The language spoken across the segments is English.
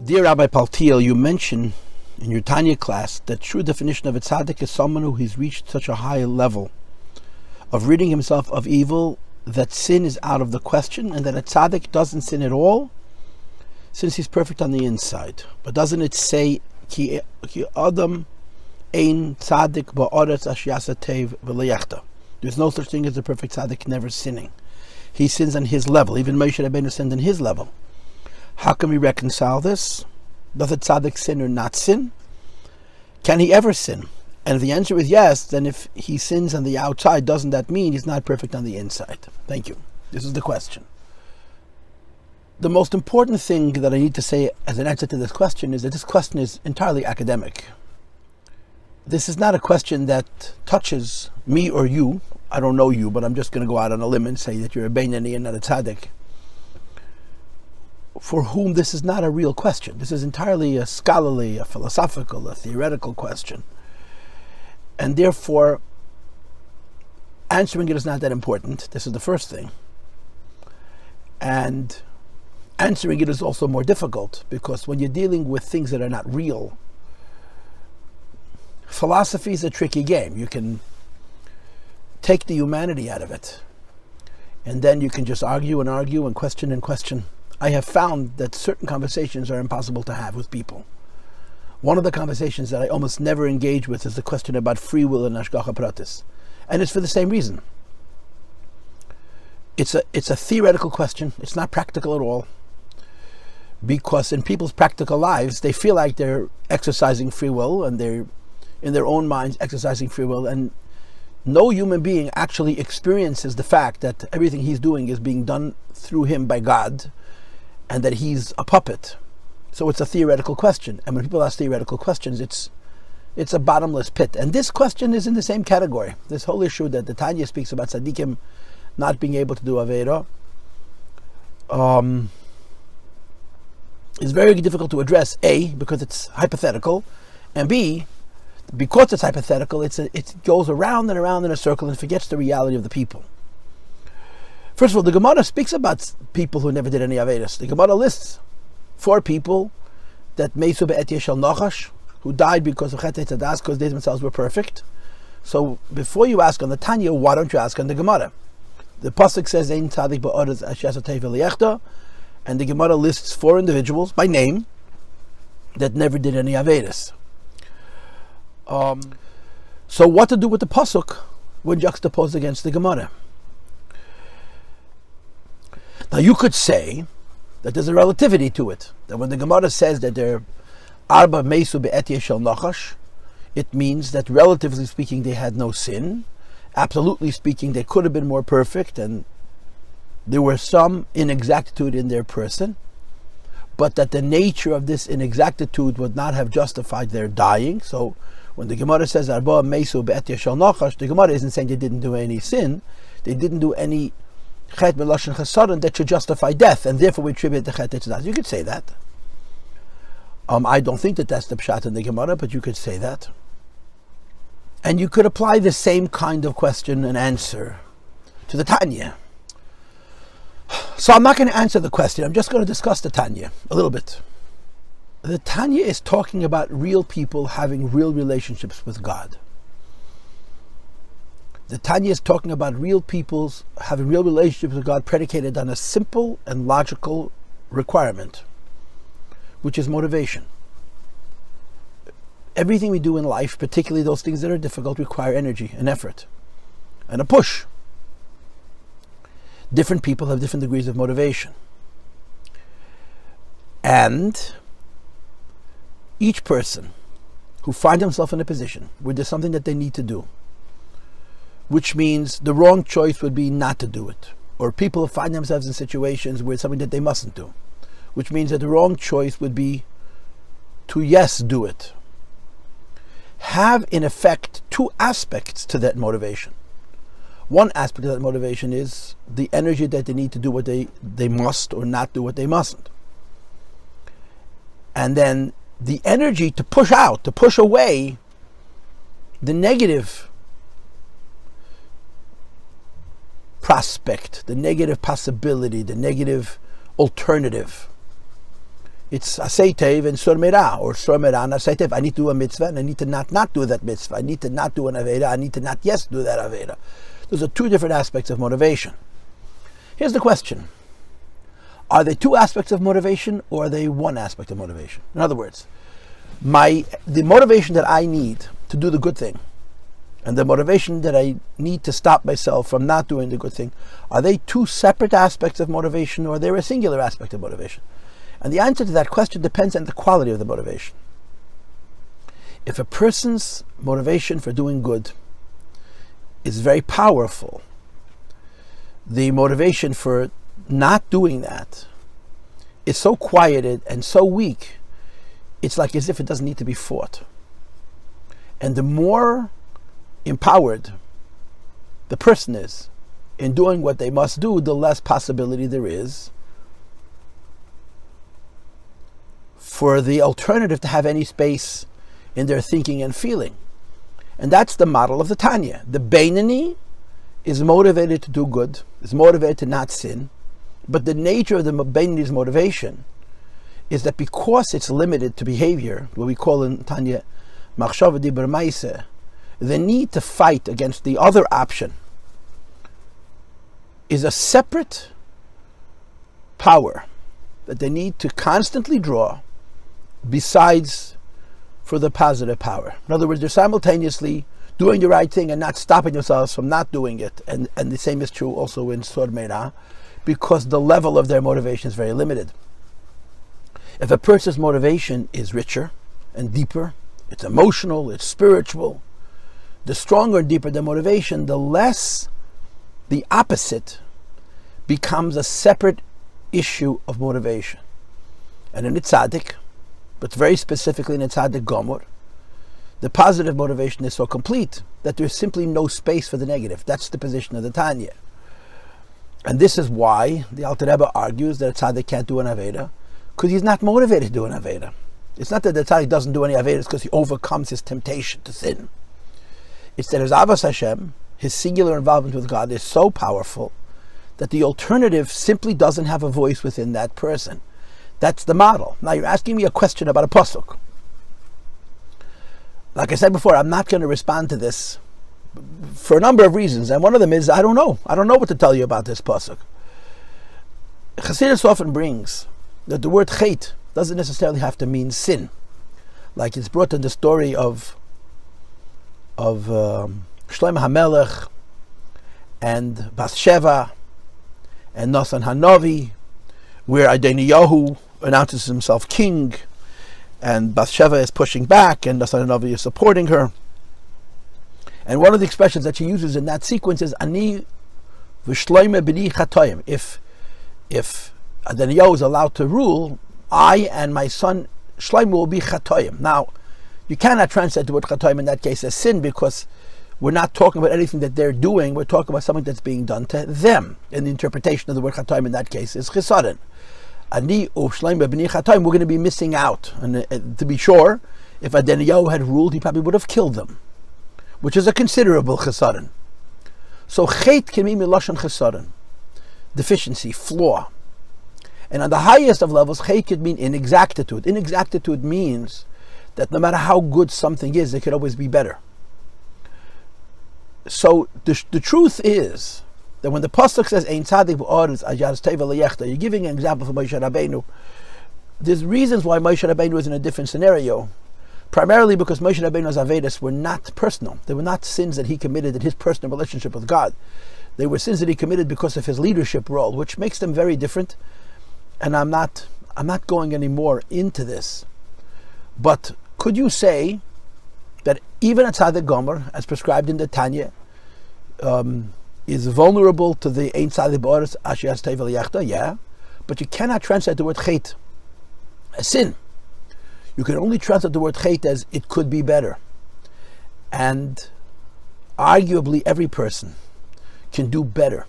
Dear Rabbi Paltiel, you mentioned in your Tanya class that true definition of a tzaddik is someone who has reached such a high level of ridding himself of evil that sin is out of the question, and that a tzaddik doesn't sin at all since he's perfect on the inside. But doesn't it say ki adam ein tzaddik ba'aretz ashyasa tev v'leyachta? There's no such thing as a perfect tzaddik never sinning. He sins on his level. Even Moshe Rabbeinu sinned on his level. How can we reconcile this? Does a tzaddik sin or not sin? Can he ever sin? And if the answer is yes, then if he sins on the outside, doesn't that mean he's not perfect on the inside? Thank you. This is the question. The most important thing that I need to say as an answer to this question is that this question is entirely academic. This is not a question that touches me or you. I don't know you, but I'm just going to go out on a limb and say that you're a Beinani and not a tzaddik, for whom this is not a real question. This is entirely a scholarly, a philosophical, a theoretical question. And therefore, answering it is not that important. This is the first thing. And answering it is also more difficult, because when you're dealing with things that are not real, philosophy is a tricky game. You can take the humanity out of it, and then you can just argue and question and question. I have found that certain conversations are impossible to have with people. One of the conversations that I almost never engage with is the question about free will and hashgacha pratis, and it's for the same reason. It's a theoretical question. It's not practical at all, because in people's practical lives they feel like they're exercising free will, and they're in their own minds exercising free will, and no human being actually experiences the fact that everything he's doing is being done through him by God, and that he's a puppet. So it's a theoretical question, and when people ask theoretical questions, it's a bottomless pit. And this question is in the same category. This whole issue that the Tanyas speaks about tzaddikim not being able to do Avera is very difficult to address, A, because it's hypothetical, and B, because it's hypothetical, it goes around and around in a circle and forgets the reality of the people. First of all, the Gemara speaks about people who never did any Avedas. The Gemara lists 4 people that Meisu be'et Yeshel Nachash, who died because of Achei Temimim, because they themselves were perfect. So before you ask on the Tanya, why don't you ask on the Gemara? The pasuk says ein tzaddik ba'aretz ashyasa tev v'leyachta, and the Gemara lists 4 individuals by name that never did any Avedas. So what to do with the pasuk when juxtaposed against the Gemara? Now you could say that there's a relativity to it. That when the Gemara says that they're arba meisu be'et yeshel nachash, it means that relatively speaking they had no sin. Absolutely speaking, they could have been more perfect, and there were some inexactitude in their person, but that the nature of this inexactitude would not have justified their dying. So when the Gemara says arba meisu be'et yeshel nachash, the Gemara isn't saying they didn't do any sin. They didn't do any chet meloshen chasaron that should justify death, and therefore we attribute the chet tzedakah. You could say that. I don't think that that's the pshat in the Gemara, but you could say that. And you could apply the same kind of question and answer to the Tanya. So I'm not going to answer the question. I'm just going to discuss the Tanya a little bit. The Tanya is talking about real people having real relationships with God. The Tanya is talking about real people's having real relationships with God predicated on a simple and logical requirement, which is motivation. Everything we do in life, particularly those things that are difficult, require energy and effort and a push. Different people have different degrees of motivation. And each person who finds himself in a position where there's something that they need to do, which means the wrong choice would be not to do it, or people find themselves in situations where it's something that they mustn't do, which means that the wrong choice would be to do it, have in effect 2 aspects to that motivation. One aspect of that motivation is the energy that they need to do what they must, or not do what they mustn't. And then the energy to push out, to push away the negative prospect, the negative possibility, the negative alternative. It's Achei Temimim and Sur Merah, or Sur Merah and Achei Temimim. I need to do a mitzvah, and I need to not do that mitzvah. I need to not do an aveda. I need to not do that aveda. Those are two different aspects of motivation. Here's the question. Are they two aspects of motivation, or are they one aspect of motivation? In other words, the motivation that I need to do the good thing, and the motivation that I need to stop myself from not doing the good thing, are they two separate aspects of motivation, or are they a singular aspect of motivation? And the answer to that question depends on the quality of the motivation. If a person's motivation for doing good is very powerful, the motivation for not doing that is so quieted and so weak, it's like as if it doesn't need to be fought. And the more empowered the person is in doing what they must do, the less possibility there is for the alternative to have any space in their thinking and feeling. And that's the model of the Tanya. The Beinani is motivated to do good, is motivated to not sin, but the nature of the Beinani's motivation is that because it's limited to behavior, what we call in Tanya Machon di Bermaise, the need to fight against the other option is a separate power that they need to constantly draw besides for the positive power. In other words, they're simultaneously doing the right thing and not stopping themselves from not doing it. And the same is true also in Sur Merah, because the level of their motivation is very limited. If a person's motivation is richer and deeper, it's emotional, it's spiritual, the stronger and deeper the motivation, the less the opposite becomes a separate issue of motivation. And in the tzaddik, but very specifically in the tzaddik gomor, the positive motivation is so complete that there's simply no space for the negative. That's the position of the Tanya. And this is why the Alter Rebbe argues that a tzaddik can't do an aveda, because he's not motivated to do an aveda. It's not that the tzaddik doesn't do any avedas because he overcomes his temptation to sin. It's that his avos Hashem, his singular involvement with God, is so powerful that the alternative simply doesn't have a voice within that person. That's the model. Now you're asking me a question about a pasuk. Like I said before, I'm not going to respond to this for a number of reasons, and one of them is I don't know what to tell you about this pasuk. Chassidus often brings that the word chet doesn't necessarily have to mean sin, like it's brought in the story of Shlomo HaMelech and Bathsheba and Nathan Hanavi, where Adoniyahu announces himself king, and Bathsheba is pushing back, and Nathan Hanavi is supporting her. And one of the expressions that she uses in that sequence is Ani v'shloime b'ni chatoim. If Adoniyahu is allowed to rule, I and my son Shlomo will be chatoim. Now, you cannot translate the word chatoim in that case as sin, because we're not talking about anything that they're doing. We're talking about something that's being done to them. And the interpretation of the word chatoim in that case is chisaron. Ani u'shloime b'ni chatoim. We're going to be missing out. And to be sure, if Adoniyahu had ruled, he probably would have killed them, which is a considerable chisaron. So chet can mean milashon chisaron, deficiency, flaw. And on the highest of levels, chet could mean inexactitude. Inexactitude means that no matter how good something is, it could always be better. So the truth is that when the pasuk says Ein tzaddik b'oretz ajas teva leyechta, you're giving an example for Moshe Rabbeinu. There's reasons why Moshe Rabbeinu is in a different scenario. Primarily because Moshe Rabbeinu's avedas were not personal. They were not sins that he committed in his personal relationship with God. They were sins that he committed because of his leadership role, which makes them very different. And I'm not going any more into this. But could you say that even a tzaddik gomer, as prescribed in the Tanya, is vulnerable to the Ein tzaddik b'oretz asher teva liyachta? Yeah, but you cannot translate the word chet as sin. You can only translate the word chet as it could be better. And arguably every person can do better.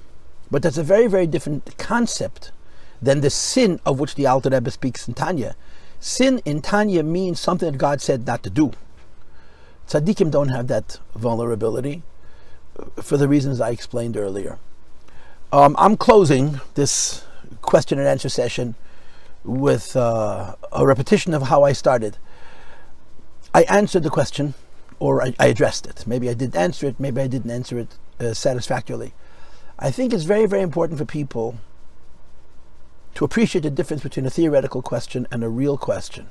But that's a very, very different concept than the sin of which the Alter Rebbe speaks in Tanya. Sin in Tanya means something that God said not to do. Tzaddikim don't have that vulnerability for the reasons I explained earlier. I'm closing this question and answer session with a repetition of how I started. I answered the question, or I addressed it. Maybe I did answer it, maybe I didn't answer it satisfactorily. I think it's very, very important for people to appreciate the difference between a theoretical question and a real question.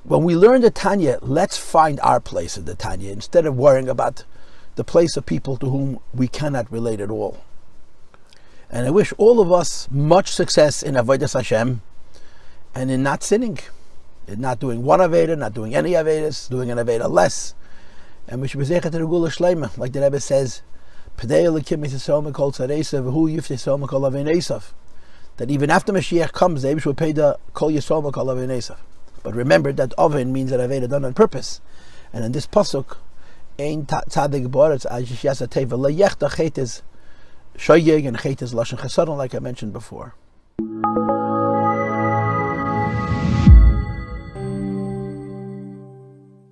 When we learn the Tanya, let's find our place in the Tanya instead of worrying about the place of people to whom we cannot relate at all. And I wish all of us much success in Avodas Hashem and in not sinning, in not doing one Aveda, not doing any Avedas, doing an Aveda less. And we should be Zeichet Regula Shleima, like the Rebbe says, that even after Mashiach comes, the Rebbe will pay the Kol Yisrael Kol Avin Esav. But remember that Avin means an Aveda done on purpose. And in this pasuk, Ein Tzaddik Boretz Ajishiyasa Teva Leyech Da Chet is Shoyeg and Chet is Lashon Chesaron, like I mentioned before.